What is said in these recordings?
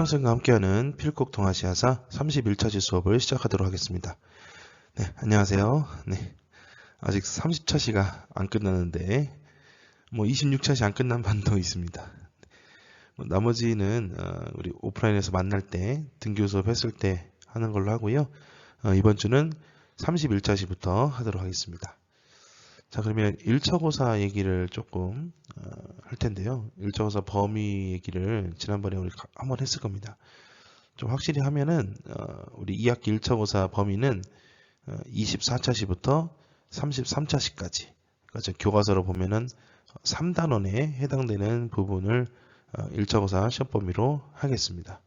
초등학생과 함께하는 필국 동아시아사 31차시 수업을 시작하도록 하겠습니다. 네, 안녕하세요. 네, 아직 30차시가 안 끝났는데 26차시 안 끝난 반도 있습니다. 나머지는 우리 오프라인에서 만날 때 등교 수업 했을 때 하는 걸로 하고요. 이번 주는 31차시부터 하도록 하겠습니다. 자, 그러면 1차고사 얘기를 조금 할 텐데요. 1차고사 범위 얘기를 지난번에 우리 한번 했을 겁니다. 좀 확실히 하면은 우리 2학기 1차고사 범위는 24차시부터 33차시까지, 그러니까 교과서로 보면은 3단원에 해당되는 부분을 1차고사 시험 범위로 하겠습니다.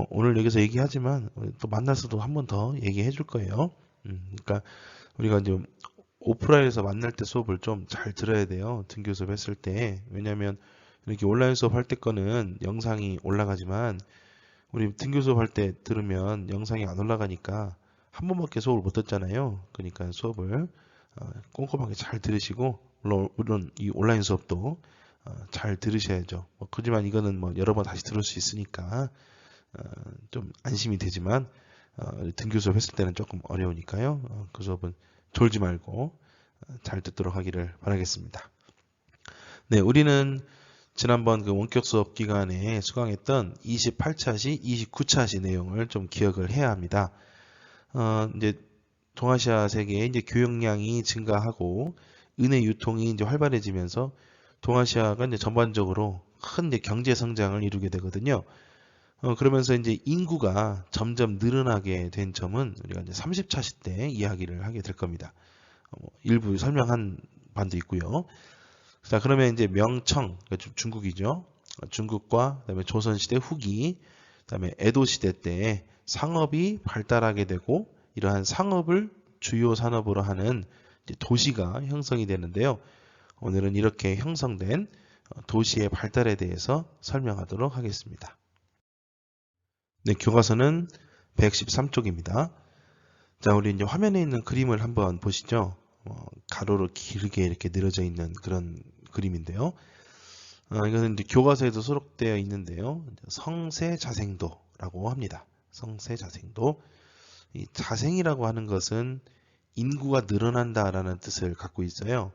오늘 여기서 얘기하지만 또 만나서도 한 번 더 얘기해 줄 거예요. 그러니까 우리가 이제 오프라인에서 만날 때 수업을 좀 잘 들어야 돼요. 등교 수업 했을 때. 왜냐면 이렇게 온라인 수업 할 때 거는 영상이 올라가지만 우리 등교 수업 할 때 들으면 영상이 안 올라가니까 한 번밖에 수업을 못 듣잖아요. 그러니까 수업을 꼼꼼하게 잘 들으시고, 물론 이 온라인 수업도 잘 들으셔야죠. 그렇지만 이거는 여러 번 다시 들을 수 있으니까 좀 안심이 되지만 등교 수업 했을 때는 조금 어려우니까요. 그 수업은 졸지 말고 잘 듣도록 하기를 바라겠습니다. 네, 우리는 지난번 그 원격 수업 기간에 수강했던 28차시, 29차시 내용을 좀 기억을 해야 합니다. 이제 동아시아 세계의 이제 교역량이 증가하고 은혜 유통이 이제 활발해지면서 동아시아가 이제 전반적으로 큰 이제 경제 성장을 이루게 되거든요. 그러면서 이제 인구가 점점 늘어나게 된 점은 우리가 이제 30차시 때 이야기를 하게 될 겁니다. 일부 설명한 반도 있고요. 자, 그러면 이제 명청, 중국이죠. 중국과 그다음에 조선시대 후기, 그다음에 에도시대 때 상업이 발달하게 되고 이러한 상업을 주요 산업으로 하는 도시가 형성이 되는데요. 오늘은 이렇게 형성된 도시의 발달에 대해서 설명하도록 하겠습니다. 네, 교과서는 113쪽입니다. 자, 우리 이제 화면에 있는 그림을 한번 보시죠. 가로로 길게 이렇게 늘어져 있는 그런 그림인데요. 이것은 이제 교과서에도 수록되어 있는데요. 성세자생도라고 합니다. 성세자생도. 이 자생이라고 하는 것은 인구가 늘어난다라는 뜻을 갖고 있어요.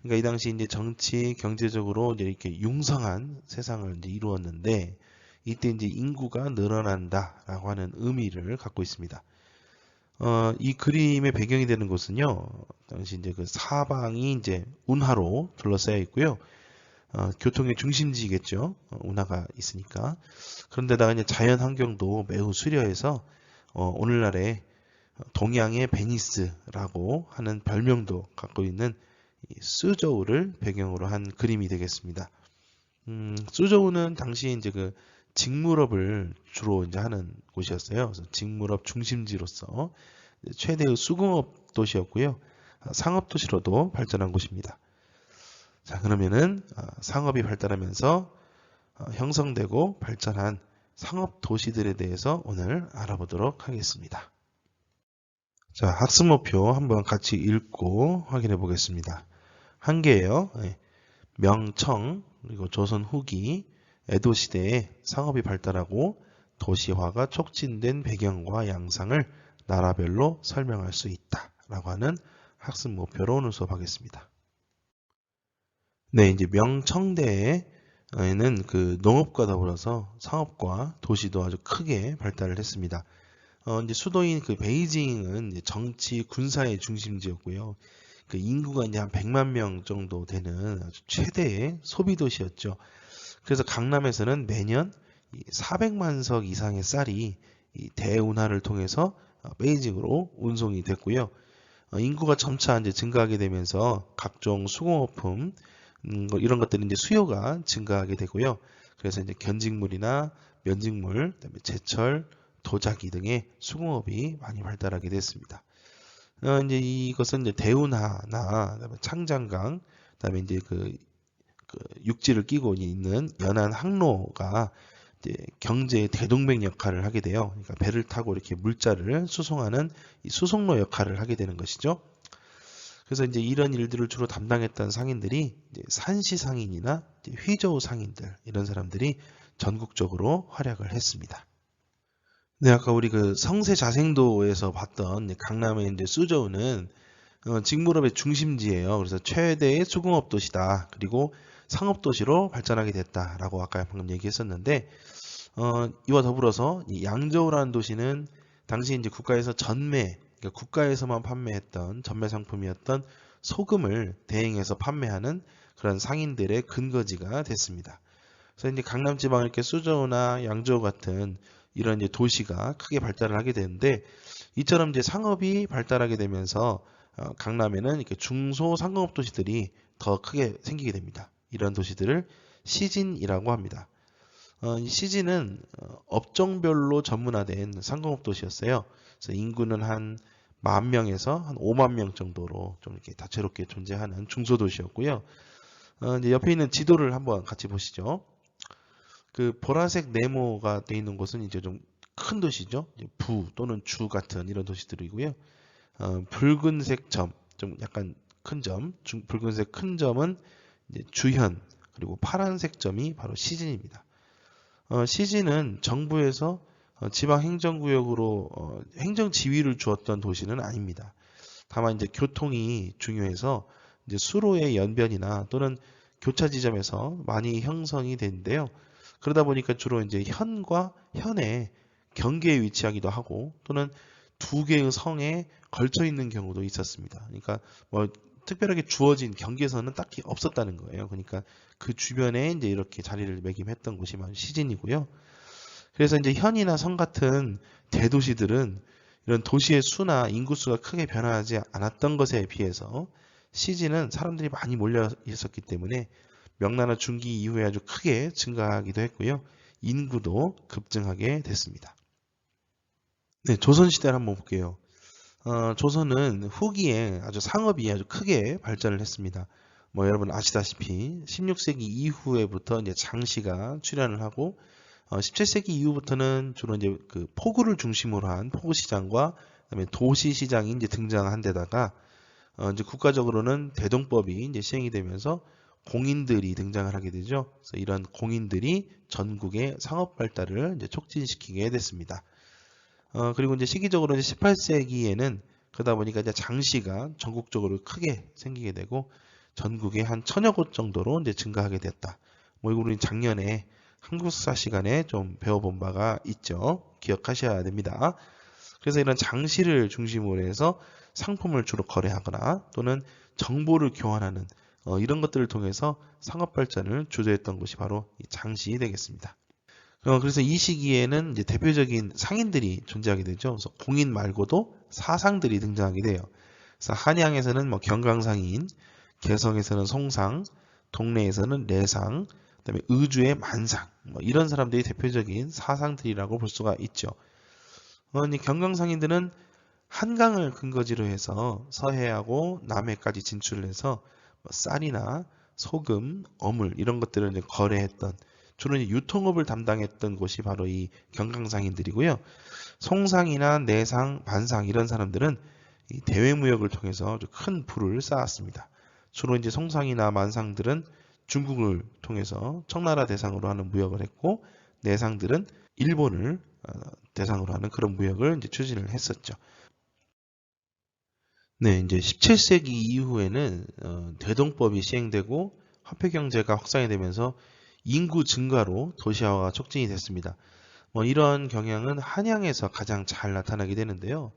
그러니까 이 당시 이제 정치, 경제적으로 이제 이렇게 융성한 세상을 이제 이루었는데 이때 이제 인구가 늘어난다라고 하는 의미를 갖고 있습니다. 이 그림의 배경이 되는 곳은요, 당시 이제 그 사방이 이제 운하로 둘러싸여 있고요. 교통의 중심지겠죠. 운하가 있으니까. 그런데다가 이제 자연 환경도 매우 수려해서 오늘날의 동양의 베니스라고 하는 별명도 갖고 있는 이 수저우를 배경으로 한 그림이 되겠습니다. 수저우는 당시 이제 그 직물업을 주로 이제 하는 곳이었어요. 그래서 직물업 중심지로서 최대의 수공업 도시였고요. 상업 도시로도 발전한 곳입니다. 자, 그러면은 상업이 발달하면서 형성되고 발전한 상업 도시들에 대해서 오늘 알아보도록 하겠습니다. 자, 학습 목표 한번 같이 읽고 확인해 보겠습니다. 한 개예요. 명청, 그리고 조선 후기, 에도 시대에 상업이 발달하고 도시화가 촉진된 배경과 양상을 나라별로 설명할 수 있다라고 하는 학습 목표로 오늘 수업하겠습니다. 네, 이제 명청대에는 그 농업과 더불어서 상업과 도시도 아주 크게 발달을 했습니다. 이제 수도인 그 베이징은 이제 정치 군사의 중심지였고요. 그 인구가 이제 한 100만 명 정도 되는 아주 최대의 소비 도시였죠. 그래서 강남에서는 매년 400만 석 이상의 쌀이 이 대운하를 통해서 베이징으로 운송이 됐고요. 인구가 점차 이제 증가하게 되면서 각종 수공업품 이런 것들이 이제 수요가 증가하게 되고요. 그래서 이제 견직물이나 면직물, 그다음에 제철, 도자기 등의 수공업이 많이 발달하게 됐습니다. 이제 이것은 이제 대운하나 그다음에 창장강, 그다음에 이제 그 육지를 끼고 있는 연안 항로가 이제 경제의 대동맥 역할을 하게 돼요. 그러니까 배를 타고 이렇게 물자를 수송하는 이 수송로 역할을 하게 되는 것이죠. 그래서 이제 이런 일들을 주로 담당했던 상인들이 이제 산시 상인이나 이제 휘저우 상인들 이런 사람들이 전국적으로 활약을 했습니다. 네, 아까 우리 그 성세 자생도에서 봤던 이제 강남의 이제 수저우는 직무업의 중심지예요. 그래서 최대의 수공업 도시다. 그리고 상업 도시로 발전하게 됐다라고 아까 방금 얘기했었는데 이와 더불어서 이 양저우라는 도시는 당시 이제 국가에서 그러니까 국가에서만 판매했던 전매 상품이었던 소금을 대행해서 판매하는 그런 상인들의 근거지가 됐습니다. 그래서 이제 강남 지방을 이렇게 수저우나 양저우 같은 이런 이제 도시가 크게 발달을 하게 되는데 이처럼 이제 상업이 발달하게 되면서 강남에는 이렇게 중소 상공업 도시들이 더 크게 생기게 됩니다. 이런 도시들을 시진이라고 합니다. 이 시진은 업종별로 전문화된 상공업 도시였어요. 그래서 인구는 한 10,000명에서 한 50,000명 정도로 좀 이렇게 다채롭게 존재하는 중소도시였고요. 이제 옆에 있는 지도를 한번 같이 보시죠. 그 보라색 네모가 되어 있는 곳은 이제 좀 큰 도시죠. 부 또는 주 같은 이런 도시들이고요. 붉은색 점, 좀 약간 큰 점, 붉은색 큰 점은 이제 주현, 그리고 파란색 점이 바로 시진입니다. 시진은 정부에서 지방행정구역으로 행정지위를 주었던 도시는 아닙니다. 다만 이제 교통이 중요해서 이제 수로의 연변이나 또는 교차 지점에서 많이 형성이 되는데요. 그러다 보니까 주로 이제 현과 현의 경계에 위치하기도 하고 또는 두 개의 성에 걸쳐 있는 경우도 있었습니다. 그러니까 뭐 특별하게 주어진 경계선은 딱히 없었다는 거예요. 그러니까 그 주변에 이제 이렇게 자리를 매김했던 곳이 시진이고요. 그래서 이제 현이나 성 같은 대도시들은 이런 도시의 수나 인구수가 크게 변화하지 않았던 것에 비해서 시진은 사람들이 많이 몰려 있었기 때문에 명나라 중기 이후에 아주 크게 증가하기도 했고요. 인구도 급증하게 됐습니다. 네, 조선시대를 한번 볼게요. 조선은 후기에 아주 상업이 아주 크게 발전을 했습니다. 뭐 여러분 아시다시피 16세기 이후에부터 이제 장씨가 출현을 하고 17세기 이후부터는 주로 이제 그 포구를 중심으로 한 포구 시장과 그다음에 도시 시장이 이제 등장한 데다가 이제 국가적으로는 대동법이 이제 시행이 되면서 공인들이 등장을 하게 되죠. 그래서 이런 공인들이 전국의 상업 발달을 이제 촉진시키게 됐습니다. 그리고 이제 시기적으로 이제 18세기에는 그러다 보니까 이제 장씨가 전국적으로 크게 생기게 되고 전국에 한 1000여 곳 정도로 이제 증가하게 됐다. 뭐 이거 우리 작년에 한국사 시간에 좀 배워본 바가 있죠. 기억하셔야 됩니다. 그래서 이런 장씨를 중심으로 해서 상품을 주로 거래하거나 또는 정보를 교환하는 이런 것들을 통해서 상업 발전을 주도했던 곳이 바로 이 장씨 되겠습니다. 그래서 이 시기에는 이제 대표적인 상인들이 존재하게 되죠. 그래서 공인 말고도 사상들이 등장하게 돼요. 그래서 한양에서는 뭐 경강상인, 개성에서는 송상, 동래에서는 내상, 그다음에 의주의 만상, 뭐 이런 사람들이 대표적인 사상들이라고 볼 수가 있죠. 이 경강상인들은 한강을 근거지로 해서 서해하고 남해까지 진출을 해서 뭐 쌀이나 소금, 어물 이런 것들을 이제 거래했던 주로 이제 유통업을 담당했던 곳이 바로 이 경강상인들이고요. 송상이나 내상, 반상 이런 사람들은 이 대외무역을 통해서 아주 큰 부를 쌓았습니다. 주로 이제 송상이나 만상들은 중국을 통해서 청나라 대상으로 하는 무역을 했고 내상들은 일본을 대상으로 하는 그런 무역을 이제 추진을 했었죠. 네, 이제 17세기 이후에는 대동법이 시행되고 화폐 경제가 확산이 되면서 인구 증가로 도시화가 촉진이 됐습니다. 뭐 이런 경향은 한양에서 가장 잘 나타나게 되는데요.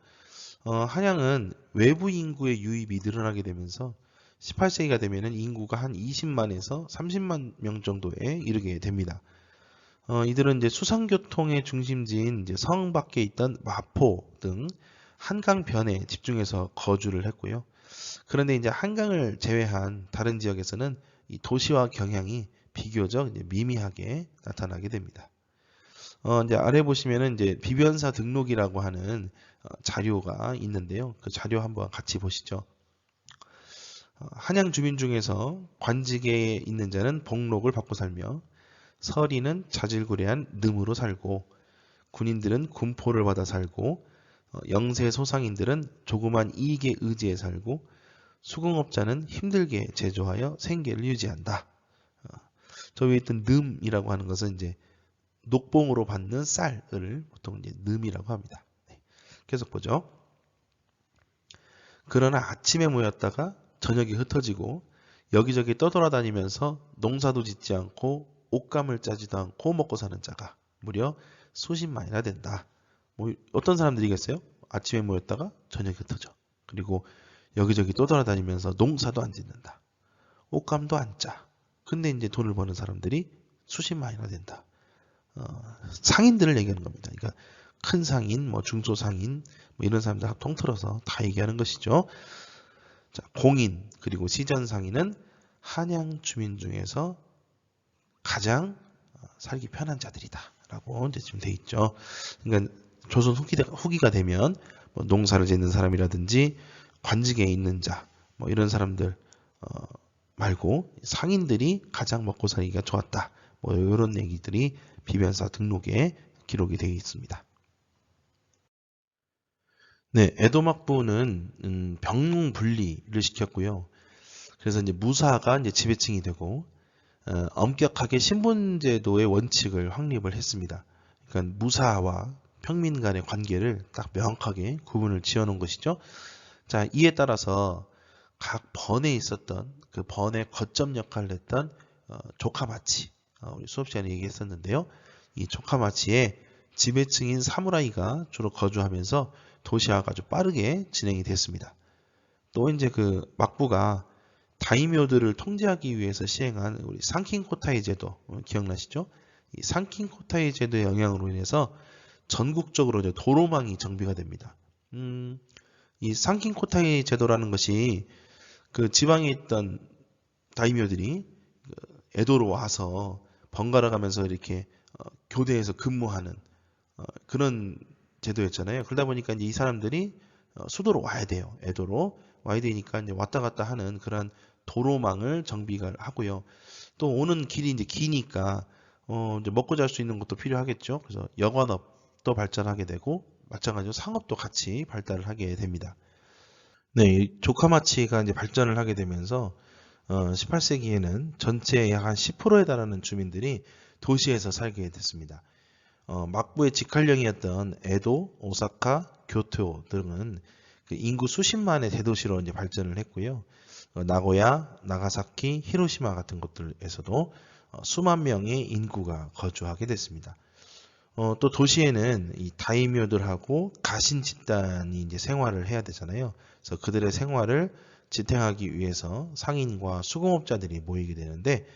한양은 외부 인구의 유입이 늘어나게 되면서 18세기가 되면은 인구가 한 20만에서 30만 명 정도에 이르게 됩니다. 이들은 이제 수상교통의 중심지인 이제 성 밖에 있던 마포 등 한강변에 집중해서 거주를 했고요. 그런데 이제 한강을 제외한 다른 지역에서는 이 도시화 경향이 비교적 이제 미미하게 나타나게 됩니다. 이제 아래 보시면은 이제 비변사 등록이라고 하는 자료가 있는데요. 그 자료 한번 같이 보시죠. 한양 주민 중에서 관직에 있는 자는 복록을 받고 살며 서리는 자질구레한 늠으로 살고 군인들은 군포를 받아 살고 영세 소상인들은 조그만 이익에 의지해 살고 수공업자는 힘들게 제조하여 생계를 유지한다. 저 위에 있던 늠이라고 하는 것은 이제 녹봉으로 받는 쌀을 보통 이제 늠이라고 합니다. 네. 계속 보죠. 그러나 아침에 모였다가 저녁이 흩어지고 여기저기 떠돌아다니면서 농사도 짓지 않고 옷감을 짜지도 않고 먹고 사는 자가 무려 수십만이나 된다. 뭐 어떤 사람들이겠어요? 아침에 모였다가 저녁이 흩어져. 그리고 여기저기 떠돌아다니면서 농사도 안 짓는다. 옷감도 안 짜. 근데 이제 돈을 버는 사람들이 수십만이나 된다. 상인들을 얘기하는 겁니다. 그러니까 큰 상인, 뭐 중소상인, 뭐 이런 사람들 합 통틀어서 다 얘기하는 것이죠. 자, 공인 그리고 시전상인은 한양 주민 중에서 가장 살기 편한 자들이다라고 이제 지금 돼 있죠. 그러니까 조선 후기가 되면 뭐 농사를 짓는 사람이라든지 관직에 있는 자, 뭐 이런 사람들 말고 상인들이 가장 먹고 살기가 좋았다. 뭐 이런 얘기들이 비변사 등록에 기록이 되어 있습니다. 네, 에도 막부는 병농 분리를 시켰고요. 그래서 이제 무사가 이제 지배층이 되고 엄격하게 신분제도의 원칙을 확립을 했습니다. 그러니까 무사와 평민 간의 관계를 딱 명확하게 구분을 지어놓은 것이죠. 자, 이에 따라서 각 번에 있었던 그 번의 거점 역할을 했던 조카마치, 우리 수업 시간에 얘기했었는데요. 이 조카마치에 지배층인 사무라이가 주로 거주하면서 도시화가 아주 빠르게 진행이 됐습니다. 또 이제 그 막부가 다이묘들을 통제하기 위해서 시행한 우리 상킨코타이 제도 기억나시죠? 이 상킨코타이 제도의 영향으로 인해서 전국적으로 이제 도로망이 정비가 됩니다. 이 상킨코타이 제도라는 것이 그 지방에 있던 다이묘들이 에도로 와서 번갈아 가면서 이렇게 교대에서 근무하는 그런 제도였잖아요. 그러다 보니까 이제 이 사람들이 수도로 와야 돼요. 에도로 와야 되니까 이제 왔다 갔다 하는 그런 도로망을 정비가 하고요. 또 오는 길이 이제 기니까 이제 먹고 잘 수 있는 것도 필요하겠죠. 그래서 여관업도 발전하게 되고 마찬가지로 상업도 같이 발달을 하게 됩니다. 네, 조카마치가 이제 발전을 하게 되면서 18세기에는 전체의 약 한 10%에 달하는 주민들이 도시에서 살게 됐습니다. 막부의 직할령이었던 에도, 오사카, 교토 등은 그 인구 수십만의 대도시로 이제 발전을 했고요. 나고야, 나가사키, 히로시마 같은 곳들에서도 수만 명의 인구가 거주하게 됐습니다. 또 도시에는 이 다이묘들하고 가신 집단이 이제 생활을 해야 되잖아요. 그래서 그들의 생활을 지탱하기 위해서 상인과 수공업자들이 모이게 되는데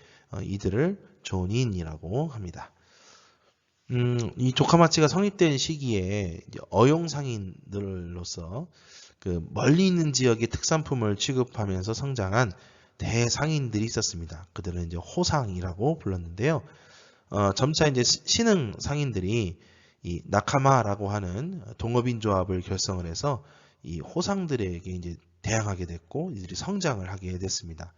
이들을 조닌이라고 합니다. 이 조카마치가 성립된 시기에 어용상인들로서 그 멀리 있는 지역의 특산품을 취급하면서 성장한 대상인들이 있었습니다. 그들은 이제 호상이라고 불렀는데요. 점차 이제 신흥 상인들이 이 나카마라고 하는 동업인 조합을 결성을 해서 이 호상들에게 이제 대항하게 됐고 이들이 성장을 하게 됐습니다.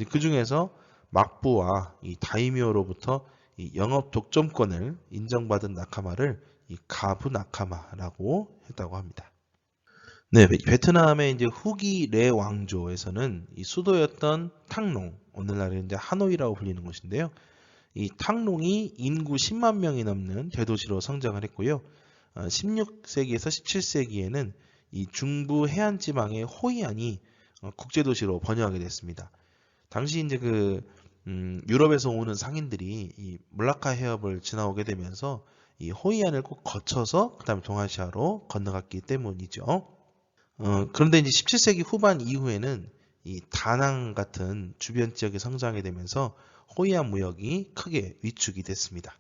그 중에서 막부와 이 다이묘로부터 이 영업 독점권을 인정받은 나카마를 이 가부 나카마라고 했다고 합니다. 네, 베트남의 이제 후기 레 왕조에서는 이 수도였던 탕롱, 오늘날은 이제 하노이라고 불리는 곳인데요. 이 탕롱이 인구 10만 명이 넘는 대도시로 성장을 했고요. 16세기에서 17세기에는 이 중부 해안 지방의 호이안이 국제도시로 번영하게 됐습니다. 당시 이제 그 유럽에서 오는 상인들이 이 몰라카 해협을 지나오게 되면서 이 호이안을 꼭 거쳐서 그다음에 동아시아로 건너갔기 때문이죠. 그런데 이제 17세기 후반 이후에는 이 다낭 같은 주변 지역이 성장하게 되면서 호이안 무역이 크게 위축이 됐습니다.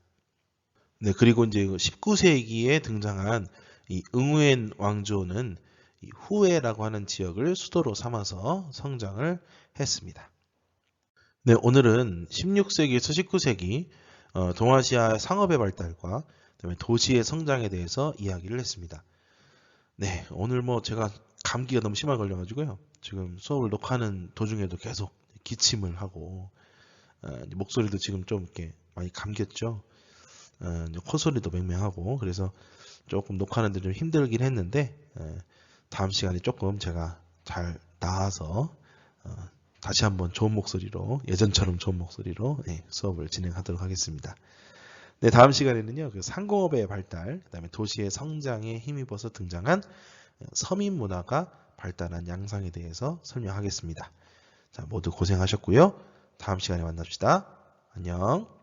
네, 그리고 이제 19세기에 등장한 이 응우엔 왕조는 이 후에라고 하는 지역을 수도로 삼아서 성장을 했습니다. 네, 오늘은 16세기에서 19세기 동아시아 상업의 발달과 그다음에 도시의 성장에 대해서 이야기를 했습니다. 네, 오늘 뭐 제가 감기가 너무 심하게 걸려가지고요. 지금 수업을 녹화하는 도중에도 계속 기침을 하고 목소리도 지금 좀 이렇게 많이 감겼죠. 콧소리도 맹맹하고 그래서 조금 녹화하는데 좀 힘들긴 했는데 다음 시간에 조금 제가 잘 나와서 다시 한번 좋은 목소리로 예전처럼 좋은 목소리로 수업을 진행하도록 하겠습니다. 네, 다음 시간에는요, 그 상공업의 발달, 그다음에 도시의 성장에 힘입어서 등장한 서민 문화가 발달한 양상에 대해서 설명하겠습니다. 자, 모두 고생하셨고요. 다음 시간에 만납시다. 안녕.